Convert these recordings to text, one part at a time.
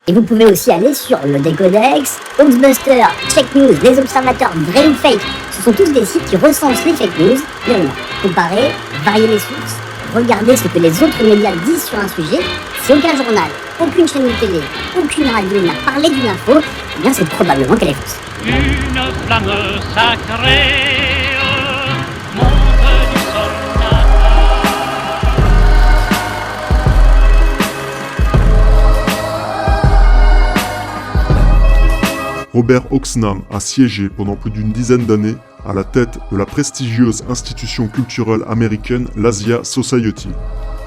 Et vous pouvez aussi aller sur le Décodex, Hoaxbuster, Check News, Les Observateurs, Vrai ou Fake. Ce sont tous des sites qui recensent les fake news, mais non, comparer, varier les sources, regarder ce que les autres médias disent sur un sujet. Si aucun journal, aucune chaîne de télé, aucune radio n'a parlé d'une info, eh bien c'est probablement qu'elle est fausse. Une flamme sacrée monte du sol. Robert Oxnam a siégé pendant plus d'une dizaine d'années à la tête de la prestigieuse institution culturelle américaine l'Asia Society.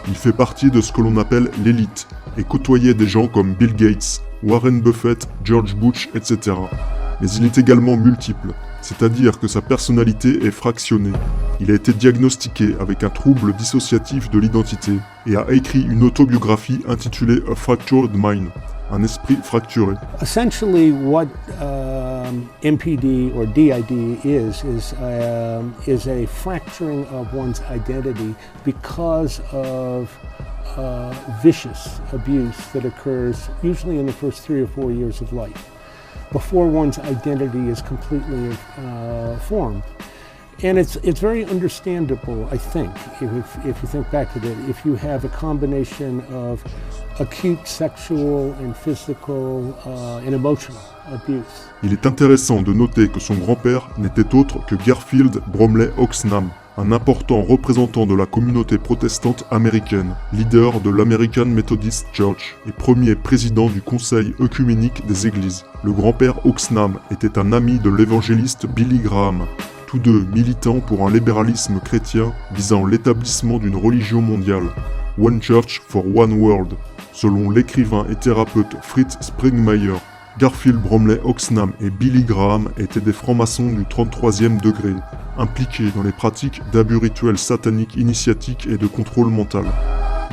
Il fait partie de ce que l'on appelle l'élite et côtoyait des gens comme Bill Gates, Warren Buffett, George Bush, etc. Mais il est également multiple, c'est-à-dire que sa personnalité est fractionnée. Il a été diagnostiqué avec un trouble dissociatif de l'identité et a écrit une autobiographie intitulée A Fractured Mind, un esprit fracturé. Essentially, what MPD or DID is a fracturing of one's identity because of vicious abuse that occurs usually in the first 3 or 4 years of life, before one's identity is completely formed. And it's very understandable, I think, if you think back to that, if you have a combination of acute sexual and physical and emotional abuse. Il est intéressant de noter que son grand-père n'était autre que Garfield Bromley Oxnam, un important représentant de la communauté protestante américaine, leader de l'American Methodist Church et premier président du Conseil œcuménique des Églises. Le grand-père Oxnam était un ami de l'évangéliste Billy Graham, tous deux militants pour un libéralisme chrétien visant l'établissement d'une religion mondiale, One Church for One World. Selon l'écrivain et thérapeute Fritz Springmeier, Garfield Bromley Oxnam et Billy Graham étaient des francs-maçons du 33e degré, impliqués dans les pratiques d'abus rituels sataniques initiatiques et de contrôle mental.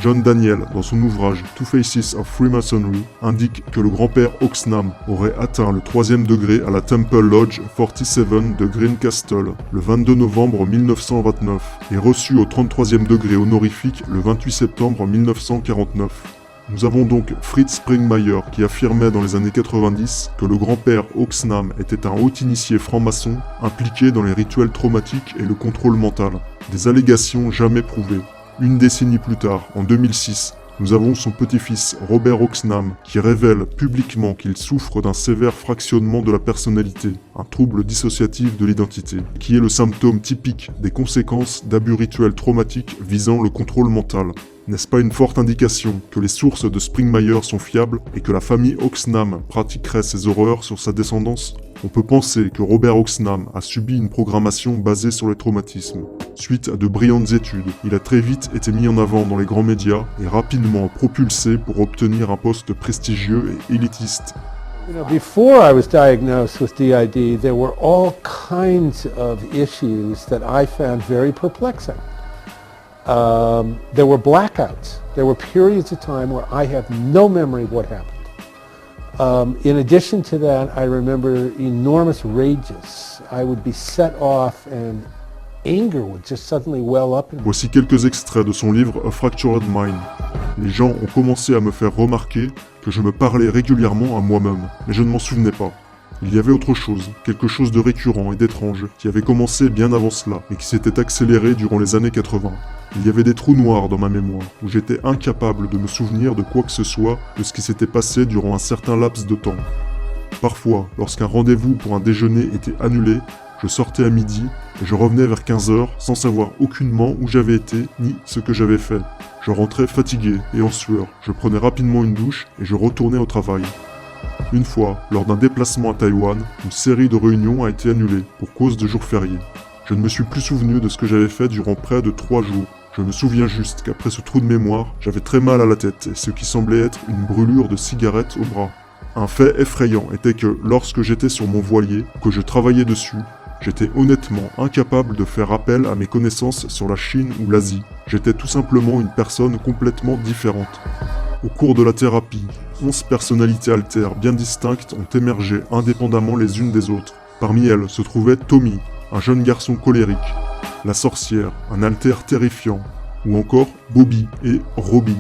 John Daniel, dans son ouvrage Two Faces of Freemasonry, indique que le grand-père Oxnam aurait atteint le 3e degré à la Temple Lodge 47 de Greencastle le 22 novembre 1929 et reçu au 33e degré honorifique le 28 septembre 1949. Nous avons donc Fritz Springmeier qui affirmait dans les années 90 que le grand-père Oxnam était un haut initié franc-maçon impliqué dans les rituels traumatiques et le contrôle mental. Des allégations jamais prouvées. Une décennie plus tard, en 2006, nous avons son petit-fils Robert Oxnam qui révèle publiquement qu'il souffre d'un sévère fractionnement de la personnalité, un trouble dissociatif de l'identité, qui est le symptôme typique des conséquences d'abus rituels traumatiques visant le contrôle mental. N'est-ce pas une forte indication que les sources de Springmeier sont fiables et que la famille Oxnam pratiquerait ces horreurs sur sa descendance ? On peut penser que Robert Oxnam a subi une programmation basée sur les traumatismes. Suite à de brillantes études, il a très vite été mis en avant dans les grands médias et rapidement propulsé pour obtenir un poste prestigieux et élitiste. Before I was diagnosed with DID, there were all kinds of issues that I found very perplexing. There were blackouts. There were periods of time where I have no memory of what happened. In addition to that, I remember enormous rages. I would be set off and anger would just suddenly well up. Voici quelques extraits de son livre A Fractured Mind. Les gens ont commencé à me faire remarquer que je me parlais régulièrement à moi-même, mais je ne m'en souvenais pas. Il y avait autre chose, quelque chose de récurrent et d'étrange, qui avait commencé bien avant cela, et qui s'était accéléré durant les années 80. Il y avait des trous noirs dans ma mémoire, où j'étais incapable de me souvenir de quoi que ce soit de ce qui s'était passé durant un certain laps de temps. Parfois, lorsqu'un rendez-vous pour un déjeuner était annulé, je sortais à midi, et je revenais vers 15h sans savoir aucunement où j'avais été, ni ce que j'avais fait. Je rentrais fatigué et en sueur, je prenais rapidement une douche, et je retournais au travail. Une fois, lors d'un déplacement à Taïwan, une série de réunions a été annulée pour cause de jours fériés. Je ne me suis plus souvenu de ce que j'avais fait durant près de 3 jours. Je me souviens juste qu'après ce trou de mémoire, j'avais très mal à la tête et ce qui semblait être une brûlure de cigarette au bras. Un fait effrayant était que lorsque j'étais sur mon voilier, que je travaillais dessus, j'étais honnêtement incapable de faire appel à mes connaissances sur la Chine ou l'Asie. J'étais tout simplement une personne complètement différente. Au cours de la thérapie, 11 personnalités altères bien distinctes ont émergé indépendamment les unes des autres. Parmi elles se trouvait Tommy, un jeune garçon colérique, la sorcière, un altère terrifiant, ou encore Bobby et Robbie,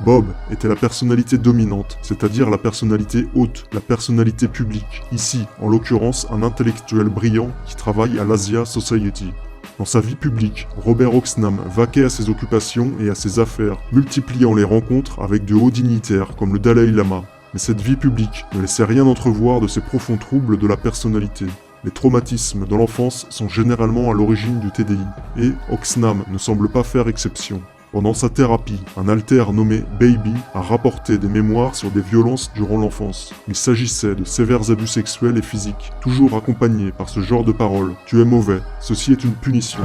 Bob était la personnalité dominante, c'est-à-dire la personnalité haute, la personnalité publique. Ici, en l'occurrence, un intellectuel brillant qui travaille à l'Asia Society. Dans sa vie publique, Robert Oxnam vaquait à ses occupations et à ses affaires, multipliant les rencontres avec de hauts dignitaires comme le Dalai Lama. Mais cette vie publique ne laissait rien entrevoir de ces profonds troubles de la personnalité. Les traumatismes de l'enfance sont généralement à l'origine du TDI, et Oxnam ne semble pas faire exception. Pendant sa thérapie, un alter nommé Baby a rapporté des mémoires sur des violences durant l'enfance. Il s'agissait de sévères abus sexuels et physiques, toujours accompagnés par ce genre de paroles. « Tu es mauvais, ceci est une punition ».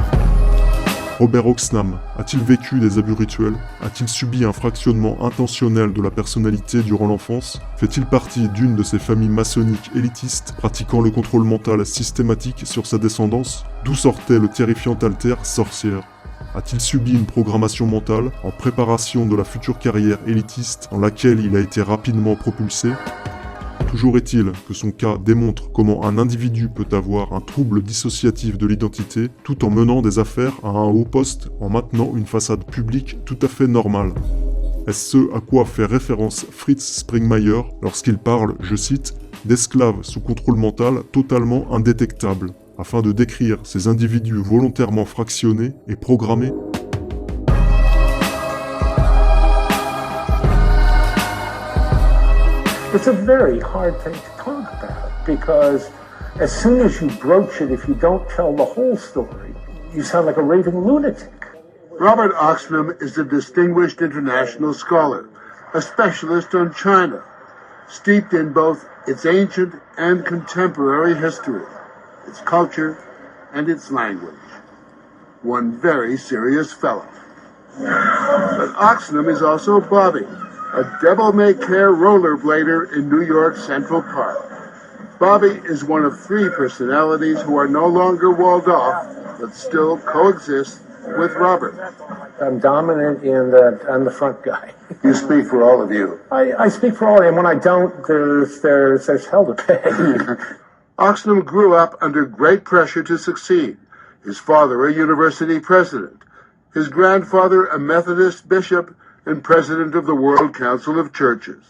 Robert Oxnam a-t-il vécu des abus rituels? A-t-il subi un fractionnement intentionnel de la personnalité durant l'enfance? Fait-il partie d'une de ces familles maçonniques élitistes pratiquant le contrôle mental systématique sur sa descendance? D'où sortait le terrifiant alter sorcière? A-t-il subi une programmation mentale en préparation de la future carrière élitiste dans laquelle il a été rapidement propulsé? Toujours est-il que son cas démontre comment un individu peut avoir un trouble dissociatif de l'identité tout en menant des affaires à un haut poste en maintenant une façade publique tout à fait normale. Est-ce ce à quoi fait référence Fritz Springmeier lorsqu'il parle, je cite, d'esclaves sous contrôle mental totalement indétectables, afin de décrire ces individus volontairement fractionnés et programmés? It's a very hard thing to talk about because as soon as you broach it, if you don't tell the whole story, you sound like a raving lunatic. Robert Oxnam is a distinguished international scholar, a specialist on China, steeped in both its ancient and contemporary history, its culture, and its language. One very serious fellow. But Oxnam is also Bobby, a devil-may-care rollerblader in New York Central Park. Bobby is one of three personalities who are no longer walled off, but still coexist with Robert. I'm dominant in that I'm the front guy. You speak for all of you. I speak for all of them. When I don't, there's hell to pay. Oxnam grew up under great pressure to succeed. His father, a university president. His grandfather, a Methodist bishop and president of the World Council of Churches.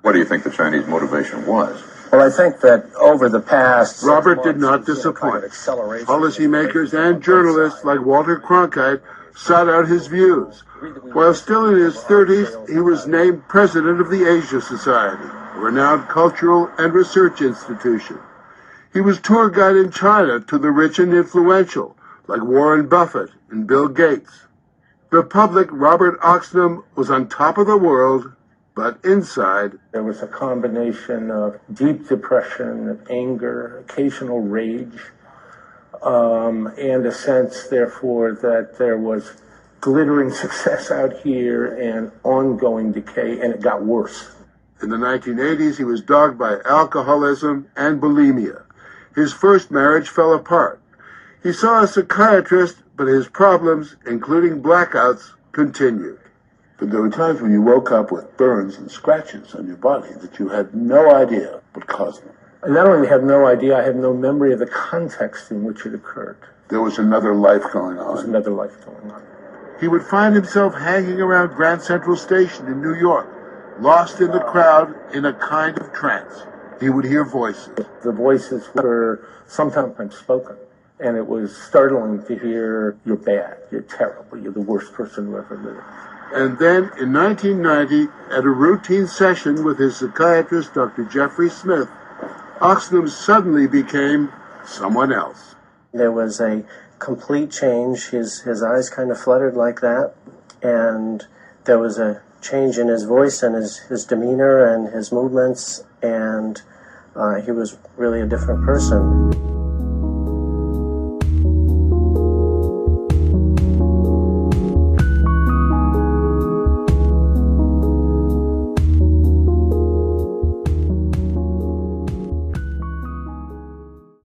What do you think the Chinese motivation was? Well, I think that over the past... Robert did not disappoint. Policymakers and journalists like Walter Cronkite sought out his views. While still in his 30s, he was named president of the Asia Society, a renowned cultural and research institution. He was tour guide in China to the rich and influential, like Warren Buffett and Bill Gates. The public, Robert Oxnam, was on top of the world, but inside... There was a combination of deep depression, anger, occasional rage, and a sense, therefore, that there was glittering success out here and ongoing decay, and it got worse. In the 1980s, he was dogged by alcoholism and bulimia. His first marriage fell apart. He saw a psychiatrist, but his problems, including blackouts, continued. But there were times when you woke up with burns and scratches on your body that you had no idea what caused them. I not only have no idea, I have no memory of the context in which it occurred. There was another life going on. There was another life going on. He would find himself hanging around Grand Central Station in New York, lost in the crowd in a kind of trance. He would hear voices. The voices were sometimes spoken. And it was startling to hear, you're bad, you're terrible, you're the worst person who ever lived. And then, in 1990, at a routine session with his psychiatrist, Dr. Jeffrey Smith, Oxnam suddenly became someone else. There was a complete change. His eyes kind of fluttered like that. And there was a change in his voice and his demeanor and his movements. And he was really a different person.